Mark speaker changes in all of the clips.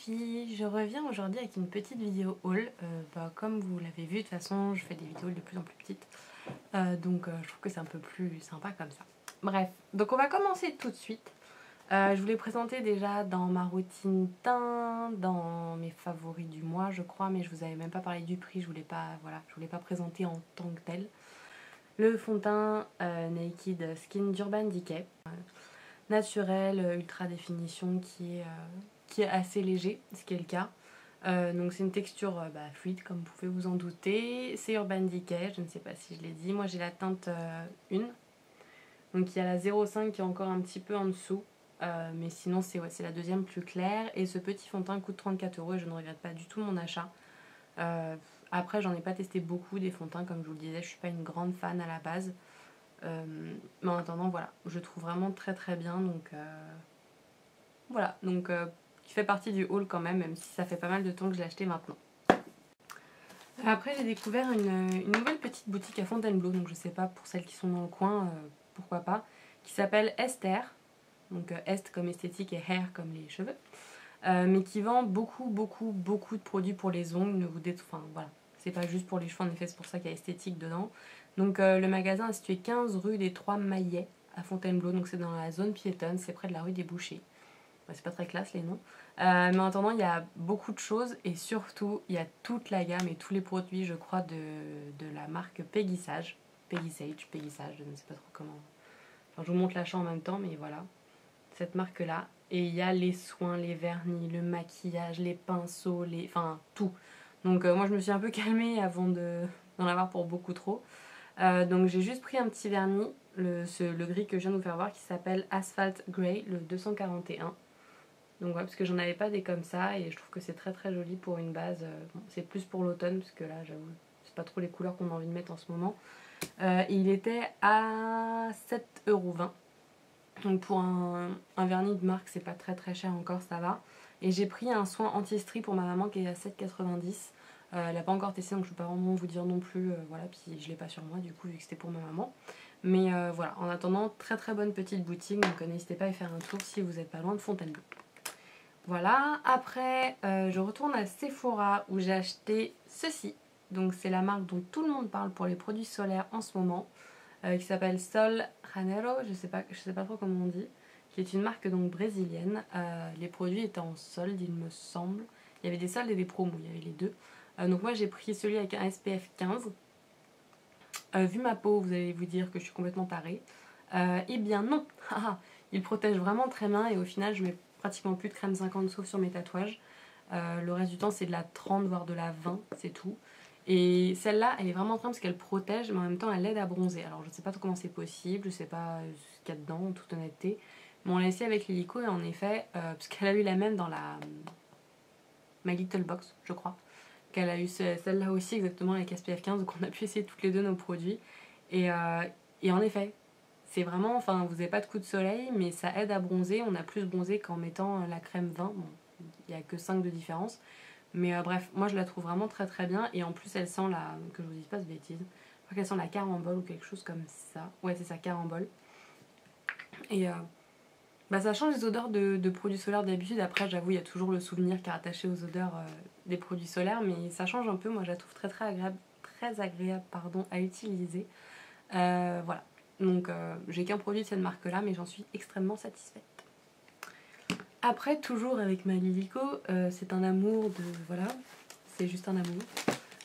Speaker 1: filles, je reviens aujourd'hui avec une petite vidéo haul. Comme vous l'avez vu, de toute façon je fais des vidéos de plus en plus petites, donc je trouve que c'est un peu plus sympa comme ça. Bref, donc on va commencer tout de suite. Je voulais présenter déjà dans ma routine teint, dans mes favoris du mois je crois, mais je vous avais même pas parlé du prix, je voulais pas présenter en tant que tel. Le fond de teint Naked Skin d'Urban Decay, naturel, ultra définition qui est assez léger, ce qui est le cas. Donc c'est une texture fluide comme vous pouvez vous en douter. C'est Urban Decay, je ne sais pas si je l'ai dit. Moi j'ai la teinte 1. Donc il y a la 0,5 qui est encore un petit peu en dessous. Mais sinon c'est la deuxième plus claire. Et ce petit fond de teint coûte 34 € et je ne regrette pas du tout mon achat. Après j'en ai pas testé beaucoup des fonds de teint, comme je vous le disais, je suis pas une grande fan à la base. Mais en attendant voilà, je trouve vraiment très très bien. Donc voilà, donc qui fait partie du haul quand même si ça fait pas mal de temps que je l'ai acheté maintenant. Après j'ai découvert une nouvelle petite boutique à Fontainebleau, donc je sais pas, pour celles qui sont dans le coin, pourquoi pas, qui s'appelle Esther, donc Est comme esthétique et Hair comme les cheveux, mais qui vend beaucoup de produits pour les ongles. Enfin voilà, c'est pas juste pour les cheveux en effet, c'est pour ça qu'il y a esthétique dedans. Donc le magasin est situé 15 rue des 3 Maillets à Fontainebleau, donc c'est dans la zone piétonne, c'est près de la rue des Bouchers. C'est pas très classe les noms, mais en attendant il y a beaucoup de choses et surtout il y a toute la gamme et tous les produits je crois de la marque Peggy Sage, je ne sais pas trop comment, enfin je vous montre l'achat en même temps, mais voilà, cette marque là. Et il y a les soins, les vernis, le maquillage, les pinceaux, enfin tout. Donc moi je me suis un peu calmée avant d'en avoir pour beaucoup trop. Donc j'ai juste pris un petit vernis, le gris que je viens de vous faire voir, qui s'appelle Asphalt Grey, le 241. Donc ouais, parce que j'en avais pas des comme ça et je trouve que c'est très très joli pour une base. Bon, c'est plus pour l'automne parce que là j'avoue c'est pas trop les couleurs qu'on a envie de mettre en ce moment. Il était à 7,20 €. Donc pour un vernis de marque c'est pas très très cher encore, ça va. Et j'ai pris un soin anti-strie pour ma maman qui est à 7,90 €. Elle n'a pas encore testé donc je peux pas vraiment vous dire non plus, voilà, puis je l'ai pas sur moi du coup vu que c'était pour ma maman. Mais voilà, en attendant, très très bonne petite boutique, donc n'hésitez pas à y faire un tour si vous n'êtes pas loin de Fontainebleau. Voilà, après je retourne à Sephora où j'ai acheté ceci. Donc c'est la marque dont tout le monde parle pour les produits solaires en ce moment, qui s'appelle Sol Janeiro, je sais pas trop comment on dit, qui est une marque donc brésilienne. Les produits étaient en solde il me semble. Il y avait des soldes et des promos, il y avait les deux. Donc moi j'ai pris celui avec un SPF 15. Vu ma peau, vous allez vous dire que je suis complètement tarée. Eh bien non. Il protège vraiment très bien et au final je mets pratiquement plus de crème 50 sauf sur mes tatouages. Le reste du temps c'est de la 30 voire de la 20, c'est tout. Et celle-là elle est vraiment très bien parce qu'elle protège mais en même temps elle aide à bronzer. Alors je sais pas trop comment c'est possible, je sais pas ce qu'il y a dedans en toute honnêteté. Mais on l'a essayé avec l'hélico et en effet, parce qu'elle a eu la même dans la My Little Box je crois. Qu'elle a eu celle-là aussi exactement avec SPF 15, donc on a pu essayer toutes les deux nos produits. Et en effet, c'est vraiment, enfin vous n'avez pas de coup de soleil, mais ça aide à bronzer. On a plus bronzé qu'en mettant la crème 20. Bon, il n'y a que 5 de différence. Mais bref, moi je la trouve vraiment très très bien. Et en plus elle sent que je vous dise pas de bêtises, je crois qu'elle sent la carambole ou quelque chose comme ça. Ouais c'est ça, carambole. Et ça change les odeurs de produits solaires d'habitude. Après j'avoue il y a toujours le souvenir qui est attaché aux odeurs des produits solaires. Mais ça change un peu, moi je la trouve très très agréable, à utiliser. Voilà. Donc j'ai qu'un produit de cette marque là mais j'en suis extrêmement satisfaite. Après toujours avec ma Lilico, c'est un amour voilà, c'est juste un amour.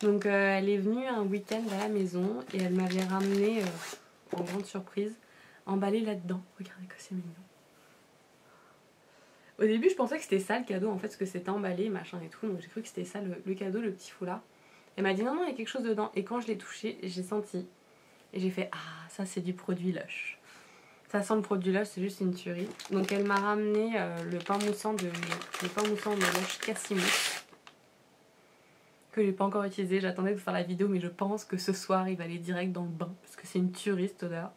Speaker 1: Donc elle est venue un week-end à la maison et elle m'avait ramené, en grande surprise, emballé là-dedans. Regardez que c'est mignon. Au début je pensais que c'était ça le cadeau en fait, parce que c'était emballé machin et tout, donc j'ai cru que c'était ça le cadeau, le petit foulard. Elle m'a dit non il y a quelque chose dedans et quand je l'ai touché j'ai senti. Et j'ai fait ah ça c'est du produit Lush. Ça sent le produit Lush, c'est juste une tuerie. Donc elle m'a ramené le pain moussant de Lush Cassimousse que j'ai pas encore utilisé. J'attendais de faire la vidéo mais je pense que ce soir il va aller direct dans le bain parce que c'est une tuerie cette odeur.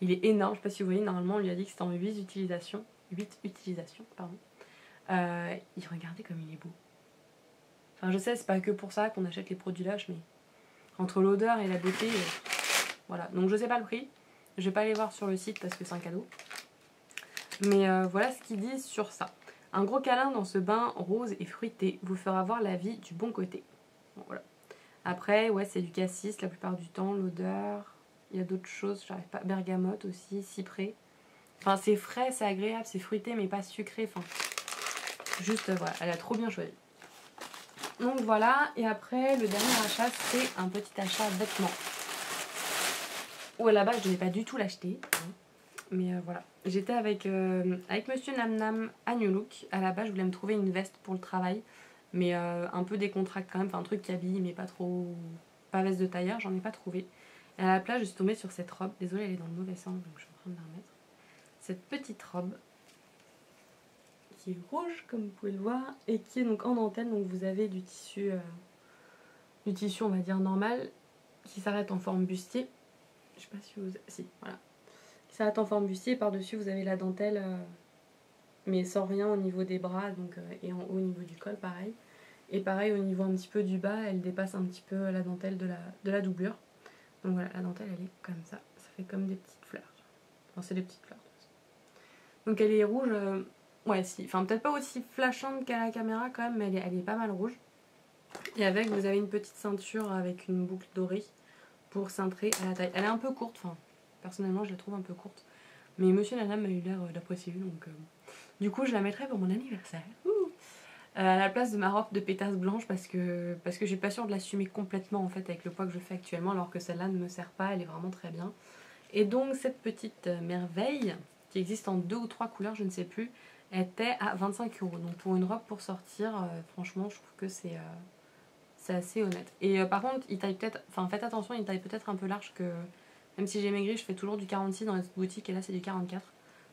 Speaker 1: Il est énorme, je sais pas si vous voyez, normalement on lui a dit que c'était en 8 utilisations. Regardez comme il est beau. Enfin je sais c'est pas que pour ça qu'on achète les produits Lush, mais entre l'odeur et la beauté... Voilà, donc je sais pas le prix, je vais pas aller voir sur le site parce que c'est un cadeau. Mais voilà ce qu'ils disent sur ça. Un gros câlin dans ce bain rose et fruité vous fera voir la vie du bon côté. Bon, voilà. Après, ouais, c'est du cassis la plupart du temps, l'odeur. Il y a d'autres choses, j'arrive pas. Bergamote aussi, cyprès. Enfin, c'est frais, c'est agréable, c'est fruité, mais pas sucré. Enfin, juste, voilà, elle a trop bien choisi. Donc voilà, et après, le dernier achat, c'est un petit achat vêtements. Où à la base, je ne devais pas du tout l'acheter. Mais voilà. J'étais avec Monsieur Nam Nam à New Look. À la base, je voulais me trouver une veste pour le travail. Mais un peu décontracté quand même. Enfin, un truc qui habille, mais pas trop... Pas veste de tailleur, j'en ai pas trouvé. Et à la place, je suis tombée sur cette robe. Désolée, elle est dans le mauvais sens, donc je suis en train de la remettre. Cette petite robe qui est rouge, comme vous pouvez le voir. Et qui est donc en dentelle. Donc vous avez du tissu, on va dire, normal. Qui s'arrête en forme bustier. Je sais pas si vous... Si, voilà. Qui s'arrête en forme bustier. Par-dessus, vous avez la dentelle... mais sans rien au niveau des bras donc, et en haut au niveau du col pareil. Et pareil au niveau un petit peu du bas, elle dépasse un petit peu la dentelle de la doublure. Donc voilà, la dentelle elle est comme ça fait comme des petites fleurs. Enfin c'est des petites fleurs. Donc elle est rouge, ouais si, enfin peut-être pas aussi flashante qu'à la caméra quand même, mais elle est pas mal rouge. Et avec vous avez une petite ceinture avec une boucle dorée pour cintrer à la taille. Elle est un peu courte, enfin personnellement je la trouve un peu courte. Mais Monsieur Nanam a eu l'air d'apprécier donc... Du coup, je la mettrai pour mon anniversaire. À la place de ma robe de pétasse blanche parce que je suis pas sûre de l'assumer complètement en fait avec le poids que je fais actuellement alors que celle-là ne me sert pas, elle est vraiment très bien. Et donc cette petite merveille qui existe en 2 ou 3 couleurs, je ne sais plus, était à 25 €. Donc pour une robe pour sortir, franchement, je trouve que c'est assez honnête. Et par contre, il taille peut-être, enfin faites attention, il taille peut-être un peu large que même si j'ai maigri, je fais toujours du 46 dans les autres boutiques et là c'est du 44.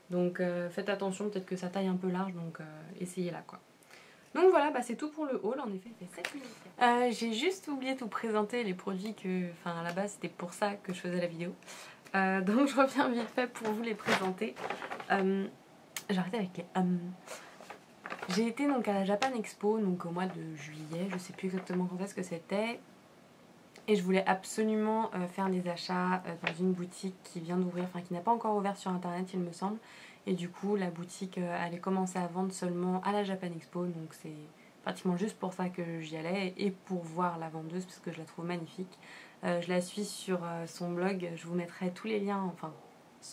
Speaker 1: Donc faites attention, peut-être que ça taille un peu large, donc essayez là quoi. Donc voilà, bah, c'est tout pour le haul, en effet il fait 7 minutes. J'ai juste oublié de vous présenter les produits que, enfin à la base c'était pour ça que je faisais la vidéo. Donc je reviens vite fait pour vous les présenter. J'ai arrêté avec les J'ai été donc à la Japan Expo, donc au mois de juillet, je sais plus exactement quand est-ce que c'était. Et je voulais absolument faire des achats dans une boutique qui vient d'ouvrir, enfin qui n'a pas encore ouvert sur internet il me semble. Et du coup la boutique allait commencer à vendre seulement à la Japan Expo, donc c'est pratiquement juste pour ça que j'y allais et pour voir la vendeuse parce que je la trouve magnifique. Je la suis sur son blog, je vous mettrai tous les liens, enfin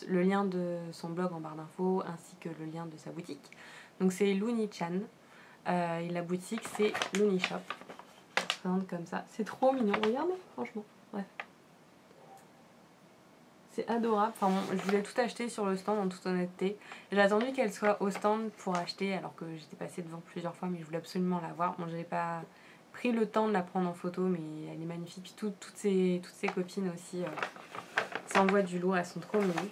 Speaker 1: le lien de son blog en barre d'infos ainsi que le lien de sa boutique. Donc c'est Luni-chan et la boutique c'est Luni Shop. Comme ça, c'est trop mignon, regardez franchement, bref c'est adorable. Enfin bon, je voulais tout acheter sur le stand en toute honnêteté, j'ai attendu qu'elle soit au stand pour acheter alors que j'étais passée devant plusieurs fois mais je voulais absolument la voir. Bon, j'avais pas pris le temps de la prendre en photo mais elle est magnifique, puis toutes ses copines aussi s'envoient du lourd, elles sont trop mignonnes.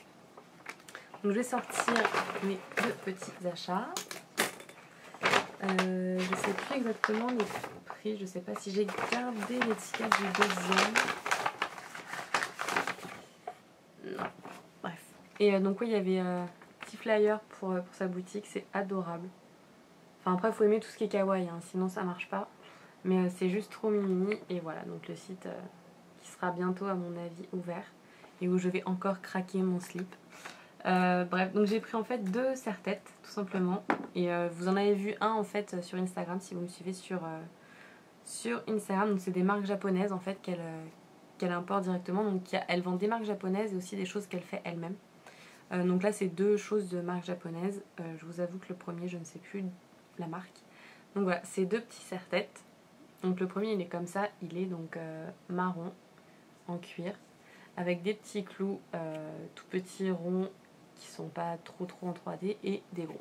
Speaker 1: Donc je vais sortir mes 2 petits achats. Je sais plus exactement les prix, je sais pas si j'ai gardé l'étiquette du deuxième. Non, bref. Et donc oui, il y avait un petit flyer pour sa boutique, c'est adorable. Enfin après, il faut aimer tout ce qui est kawaii, hein, sinon ça marche pas. Mais c'est juste trop mimi. Et voilà, donc le site qui sera bientôt à mon avis ouvert et où je vais encore craquer mon slip. Bref, donc j'ai pris en fait 2 serre-têtes tout simplement et vous en avez vu un en fait sur Instagram si vous me suivez sur Instagram. Donc c'est des marques japonaises en fait qu'elle importe directement, donc elle vend des marques japonaises et aussi des choses qu'elle fait elle-même. Donc là c'est 2 choses de marques japonaises. Je vous avoue que le premier je ne sais plus la marque. Donc voilà, c'est 2 petits serre-têtes. Donc le premier il est comme ça, il est donc marron en cuir avec des petits clous tout petits ronds qui sont pas trop en 3D et des gros.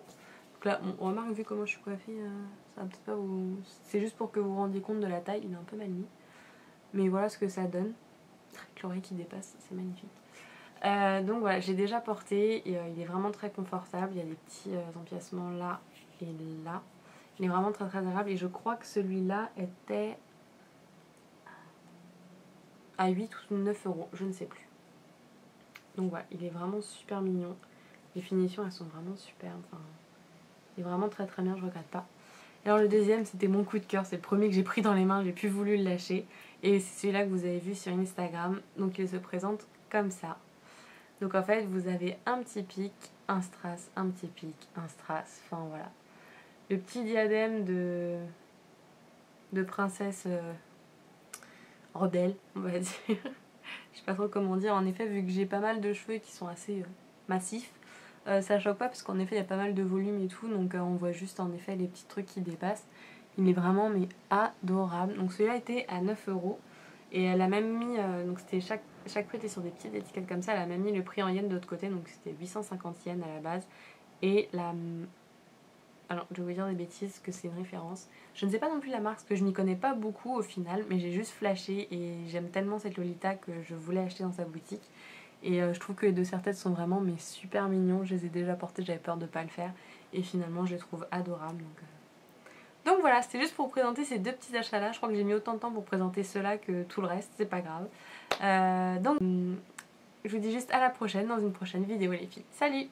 Speaker 1: Donc là on remarque vu comment je suis coiffée, ça va peut-être pas vous... C'est juste pour que vous vous rendiez compte de la taille, il est un peu mal mis. Mais voilà ce que ça donne. Avec l'oreille qui dépasse, c'est magnifique. Donc voilà, j'ai déjà porté et il est vraiment très confortable. Il y a des petits empiècements là et là. Il est vraiment très agréable et je crois que celui-là était à 8 ou 9 €, je ne sais plus. Donc voilà, il est vraiment super mignon. Les finitions elles sont vraiment super, enfin, il est vraiment très bien, je regrette pas. Alors le deuxième c'était mon coup de cœur, c'est le premier que j'ai pris dans les mains, j'ai plus voulu le lâcher. Et c'est celui-là que vous avez vu sur Instagram, donc il se présente comme ça. Donc en fait vous avez un petit pic, un strass, un petit pic, un strass, enfin voilà. le petit diadème de princesse rebelle, on va dire. Je sais pas trop comment dire. En effet, vu que j'ai pas mal de cheveux qui sont assez massifs, ça choque pas parce qu'en effet il y a pas mal de volume et tout, donc on voit juste en effet les petits trucs qui dépassent. Il est vraiment mais adorable. Donc celui-là était à 9 €. Et elle a même mis, donc c'était chaque prix était sur des petites étiquettes comme ça, elle a même mis le prix en yens de l'autre côté, donc c'était 850 yens à la base. Et alors je vais vous dire des bêtises, que c'est une référence. Je ne sais pas non plus la marque, parce que je n'y connais pas beaucoup au final, mais j'ai juste flashé et j'aime tellement cette Lolita que je voulais acheter dans sa boutique. Et je trouve que les deux serre-têtes sont vraiment mais super mignons. Je les ai déjà portés, j'avais peur de ne pas le faire. Et finalement, je les trouve adorables. Donc voilà, c'était juste pour vous présenter ces deux petits achats là. Je crois que j'ai mis autant de temps pour présenter ceux-là que tout le reste, c'est pas grave. Donc, je vous dis juste à la prochaine dans une prochaine vidéo les filles. Salut!